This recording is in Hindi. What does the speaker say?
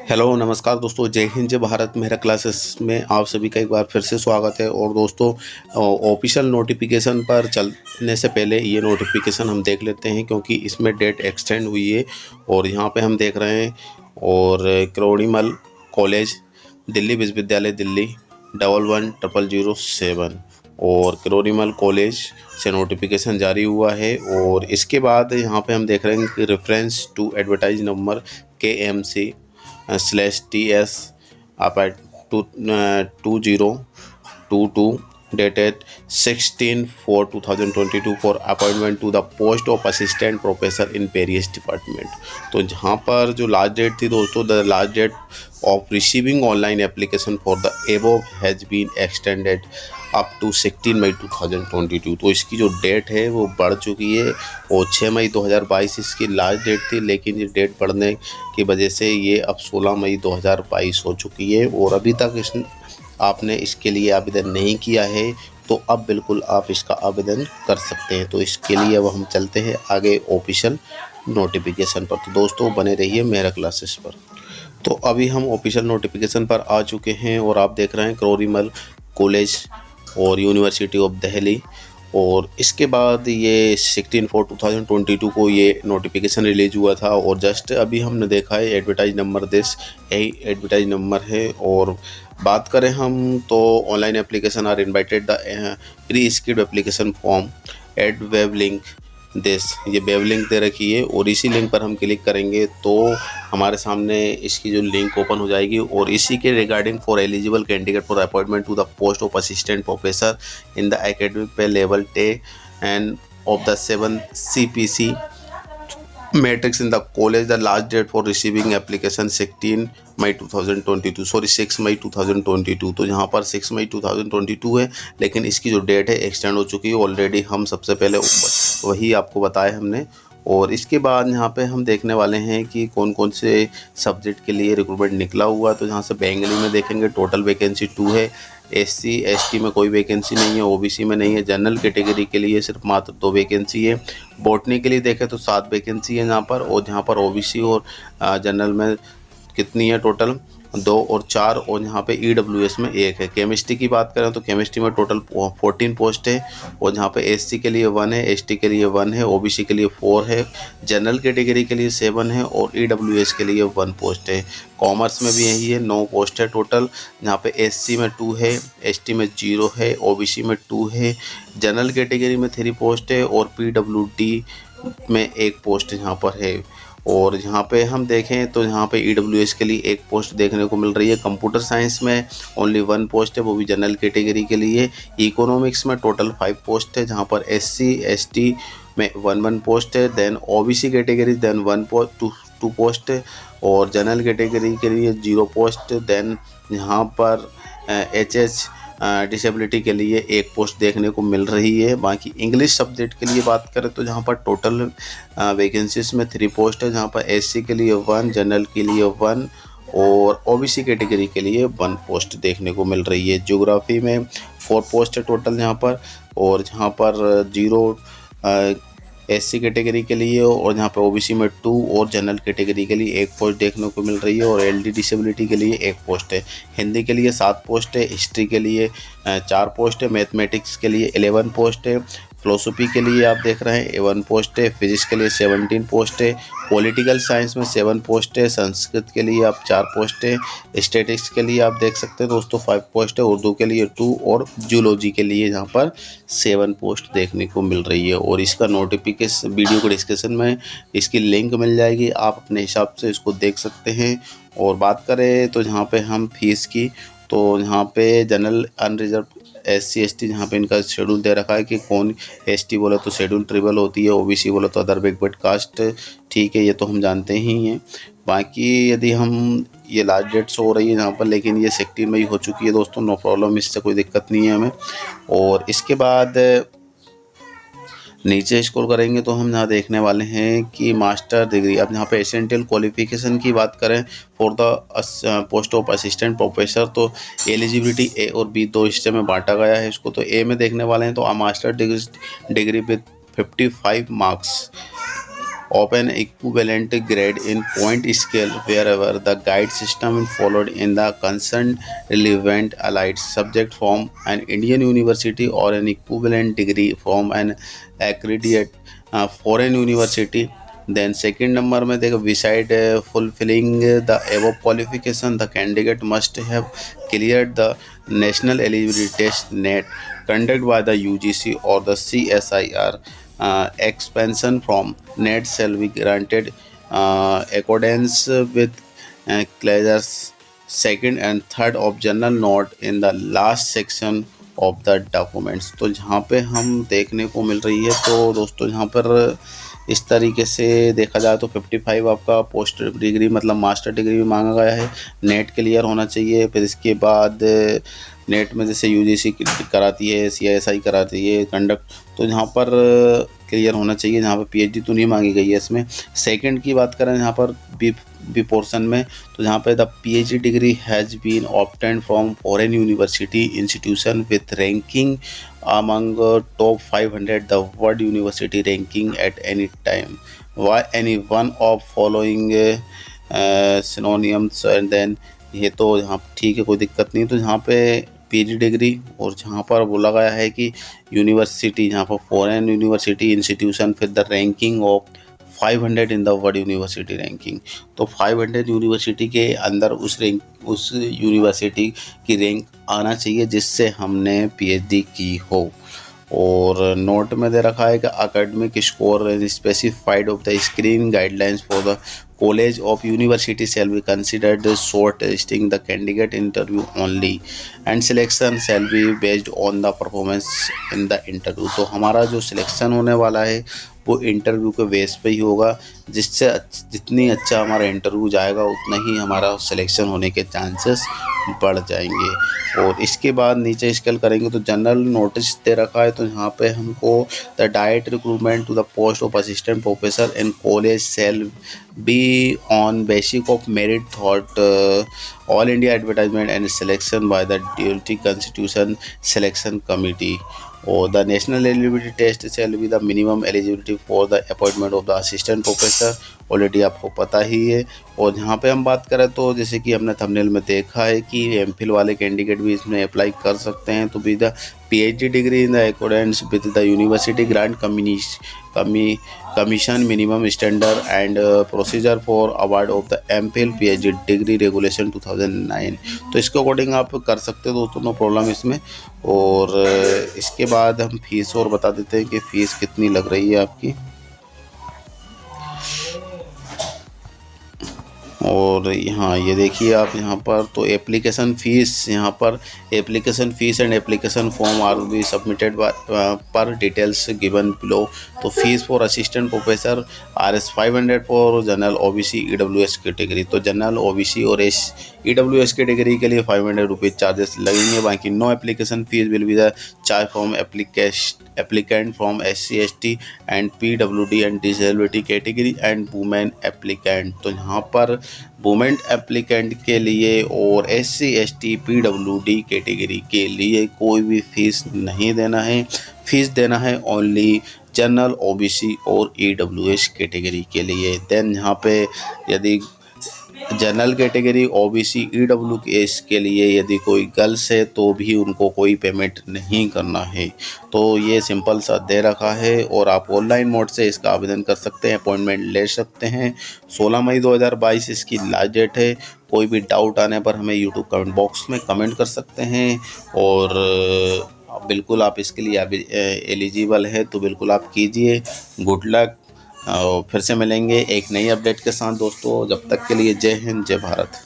हेलो नमस्कार दोस्तों, जय हिंद जय भारत। मेरा क्लासेस में आप सभी का एक बार फिर से स्वागत है। और दोस्तों, ऑफिशियल नोटिफिकेशन पर चलने से पहले ये नोटिफिकेशन हम देख लेते हैं, क्योंकि इसमें डेट एक्सटेंड हुई है। और यहाँ पे हम देख रहे हैं, और क्रोड़ीमल कॉलेज, दिल्ली विश्वविद्यालय दिल्ली 110007 और क्रोड़ीमल कॉलेज से नोटिफिकेशन जारी हुआ है। और इसके बाद यहाँ पे हम देख रहे हैं कि reference to advertise number KMC/TS apart 2022 dated 16/4/2022 for appointment to the post of assistant professor in various department। तो जहाँ पर जो लास्ट डेट थी दोस्तों, the last date of receiving online application for the above has been extended up to 16 May 2022। तो इसकी जो डेट है वो बढ़ चुकी है, और 6 मई 2022 इसकी लास्ट डेट थी, लेकिन ये डेट बढ़ने की वजह से ये अब 16 मई 2022 हो चुकी है। और अभी तक आपने इसके लिए आवेदन नहीं किया है तो अब बिल्कुल आप इसका आवेदन कर सकते हैं। तो इसके लिए अब हम चलते हैं आगे ऑफिशियल नोटिफिकेशन पर। तो दोस्तों, बने रहिए मेरा क्लासेस पर। तो अभी हम ऑफिशियल नोटिफिकेशन पर आ चुके हैं, और आप देख रहे हैं क्रोड़ीमल कॉलेज और यूनिवर्सिटी ऑफ दिल्ली। और इसके बाद ये 16/4/2022 को ये नोटिफिकेशन रिलीज हुआ था, और जस्ट अभी हमने देखा है एडवर्टाइज नंबर यही एडवर्टाइज नंबर है। और बात करें हम तो online application are invited the prescribed application form at web link ये वेब लिंक दे रखी है, और इसी लिंक पर हम क्लिक करेंगे तो हमारे सामने इसकी जो लिंक ओपन हो जाएगी। और इसी के regarding for eligible candidate for appointment to the post of assistant professor in the academic pay level 10 and of the 7 CPC matrix in the college, the last date for receiving application 16 May 2022 sorry 6 May 2022। तो यहाँ पर 6 मई 2022 है, लेकिन इसकी जो डेट है एक्सटेंड हो चुकी है ऑलरेडी। हम सबसे पहले वही आपको बताया हमने। और इसके बाद यहाँ पे हम देखने वाले हैं कि कौन कौन से सब्जेक्ट के लिए रिक्रूटमेंट निकला हुआ। तो यहाँ से बेंगली में देखेंगे टोटल वैकेंसी 2 है। SC ST में कोई वैकेंसी नहीं है, OBC में नहीं है। जनरल कैटेगरी के लिए सिर्फ मात्र 2 वैकेंसी है। बॉटनी के लिए देखें तो 7 वैकेंसी है यहाँ पर, और जहाँ पर OBC और जनरल में कितनी है टोटल 2 और 4, और यहाँ पे EWS में 1 है। केमिस्ट्री की बात करें तो केमिस्ट्री में टोटल 14 पोस्ट है, और जहाँ पे SC के लिए 1 है, ST के लिए 1 है, OBC के लिए 4 है, जनरल कैटेगरी के लिए 7 है, और EWS के लिए 1 पोस्ट है। कॉमर्स में भी यही है, 9 पोस्ट है टोटल, जहाँ पे SC में 2 है, ST में 0 है, OBC में 2 है, जनरल कैटेगरी में 3 पोस्ट है, और PWD में 1 पोस्ट यहाँ पर है। और यहाँ पे हम देखें तो यहाँ पे EWS के लिए 1 पोस्ट देखने को मिल रही है। कंप्यूटर साइंस में ओनली 1 पोस्ट है, वो भी जनरल कैटेगरी के लिए। इकोनॉमिक्स में टोटल 5 पोस्ट है, जहाँ पर SC ST में 1 पोस्ट है। Then OBC category then 2 post है, और जनरल कैटेगरी के लिए 0 पोस्ट। देन यहाँ पर HH डिसेबिलिटी के लिए 1 पोस्ट देखने को मिल रही है। बाकी इंग्लिश सब्जेक्ट के लिए बात करें तो जहाँ पर टोटल वैकेंसीज में 3 पोस्ट है, जहाँ पर SC के लिए 1, जनरल के लिए 1, और OBC कैटेगरी के लिए 1 पोस्ट देखने को मिल रही है। ज्योग्राफी में 4 पोस्ट है टोटल यहाँ पर, और जहाँ पर 0 SC कैटेगरी के लिए, और यहाँ पे OBC में 2, और जनरल कैटेगरी के लिए 1 पोस्ट देखने को मिल रही है, और LD डिसेबिलिटी के लिए 1 पोस्ट है। हिंदी के लिए 7 पोस्ट है, हिस्ट्री के लिए 4 पोस्ट है, मैथमेटिक्स के लिए 11 पोस्ट है, फिलोसफी के लिए आप देख रहे हैं 1 पोस्ट है, फिजिक्स के लिए 17 पोस्ट है, पॉलिटिकल साइंस में 7 पोस्ट है, संस्कृत के लिए आप 4 पोस्ट है, स्टैटिस्टिक्स के लिए आप देख सकते हैं दोस्तों 5 पोस्ट है, उर्दू के लिए 2, और जूलॉजी के लिए यहाँ पर 7 पोस्ट देखने को मिल रही है। और इसका नोटिफिकेशन वीडियो को डिस्क्रिप्शन में इसकी लिंक मिल जाएगी, आप अपने हिसाब से इसको देख सकते हैं। और बात करें तो यहाँ पे हम फीस की, तो यहाँ पे जनरल अनरिजर्व SC ST जहाँ पे इनका शेड्यूल दे रखा है कि कौन ST बोला तो शेड्यूल ट्रिबल होती है, OBC बोला तो अदर बैकवर्ड कास्ट, ठीक है, ये तो हम जानते ही हैं। बाकी यदि हम ये लास्ट डेट्स हो रही है यहाँ पर, लेकिन ये 16 में ही हो चुकी है दोस्तों, नो प्रॉब्लम, इससे कोई दिक्कत नहीं है हमें। और इसके बाद नीचे स्क्रॉल करेंगे तो हम यहाँ देखने वाले हैं कि मास्टर डिग्री। अब यहाँ पे एसेंशियल क्वालिफिकेशन की बात करें for the post of assistant professor, तो एलिजिबिलिटी A और B 2 हिस्से में बांटा गया है इसको। तो A में देखने वाले हैं तो master degree with 55 marks, of an equivalent grade in point scale wherever the guide system is followed in the concerned relevant allied subject from an Indian university or an equivalent degree from an accredited foreign university. Then second number में देखो beside fulfilling the above qualification the candidate must have cleared the national eligibility test NET conducted by the UGC or the CSIR. Expansion from NET shall be granted accordance with clauses second and third of general note in the last section of the documents. तो जहाँ पे हम देखने को मिल रही है तो दोस्तों यहाँ पर इस तरीके से देखा जाए तो 55 आपका पोस्ट डिग्री मतलब मास्टर डिग्री भी मांगा गया है। नेट क्लियर होना चाहिए। फिर इसके बाद नेट में जैसे यूजीसी कराती है, सीआईएसआई कराती है कंडक्ट, तो यहाँ पर क्लियर होना चाहिए। जहाँ पर पीएचडी तो नहीं मांगी गई है इसमें। सेकंड की बात करें यहाँ पर बी पोर्शन में, तो जहाँ पे the PhD degree has been obtained from foreign university institution with ranking among top 500 the world university ranking at any time. Why any one of following synonyms and then ये तो यहाँ ठीक है, कोई दिक्कत नहीं। तो यहाँ पे पीजी डिग्री और जहाँ पर बोला गया है कि यूनिवर्सिटी, जहाँ पर फॉरेन यूनिवर्सिटी इंस्टीट्यूशन फिर the ranking of 500 in the world university ranking, तो 500 यूनिवर्सिटी के अंदर उस यूनिवर्सिटी की रैंक आना चाहिए जिससे हमने पीएचडी की हो। और नोट में दे रखा है कि academic score specified of the screening guidelines for the college of university shall be considered short listing the candidate interview only and selection shall be based on the performance in the interview. तो हमारा जो सिलेक्शन होने वाला है वो इंटरव्यू के बेस पे ही होगा, जिससे जितनी अच्छा हमारा इंटरव्यू जाएगा उतना ही हमारा सिलेक्शन होने के चांसेस बढ़ जाएंगे। और इसके बाद नीचे स्क्रॉल करेंगे तो जनरल नोटिस दे रखा है, तो यहाँ पे हमको the direct recruitment to the post of assistant professor in college shall be on basic of merit through all India advertisement and selection by the duly constitution selection committee. और the national eligibility test shall be the minimum eligibility for the appointment of the assistant professor, already आपको पता ही है। और यहाँ पे हम बात करें तो जैसे कि हमने थंबनेल में देखा है कि एमफिल वाले कैंडिडेट भी इसमें अप्लाई कर सकते हैं। तो be the PhD degree in the accordance with the university grant commission minimum standard and procedure for award of the MPhil PhD degree regulation 2009, तो इसके अकॉर्डिंग आप कर सकते हो दोस्तों, नो प्रॉब्लम इसमें। और इसके बाद हम फीस और बता देते हैं कि फ़ीस कितनी लग रही है आपकी। और यहाँ ये देखिए आप यहाँ पर तो एप्लीकेशन फ़ीस, यहाँ पर application fees and application form are be submitted per details given below. तो fees for assistant professor RS 500 for general OBC EWS category, तो जनरल OBC और EWS कैटेगरी के लिए 500 रुपीज़ चार्जेस लगेंगे। बाकी no application fees will be the charge from applicant from SC ST and PWD and disability category and women applicant. तो यहाँ पर वुमेन एप्लीकेंट के लिए और SC ST PWD कैटेगरी के लिए कोई भी फीस नहीं देना है। फीस देना है ओनली जनरल OBC और EWS कैटेगरी के लिए। देन यहाँ पे यदि जनरल कैटेगरी OBC EWS के लिए यदि कोई गर्ल्स है तो भी उनको कोई पेमेंट नहीं करना है। तो ये सिंपल सा दे रखा है और आप ऑनलाइन मोड से इसका आवेदन कर सकते हैं, अपॉइंटमेंट ले सकते हैं। 16 मई 2022 इसकी लास्ट डेट है। कोई भी डाउट आने पर हमें यूट्यूब कमेंट बॉक्स में कमेंट कर सकते हैं। और बिल्कुल आप इसके लिए एलिजिबल है तो बिल्कुल आप कीजिए। Good luck. फिर से मिलेंगे एक नई अपडेट के साथ दोस्तों। जब तक के लिए जय हिंद, जय भारत।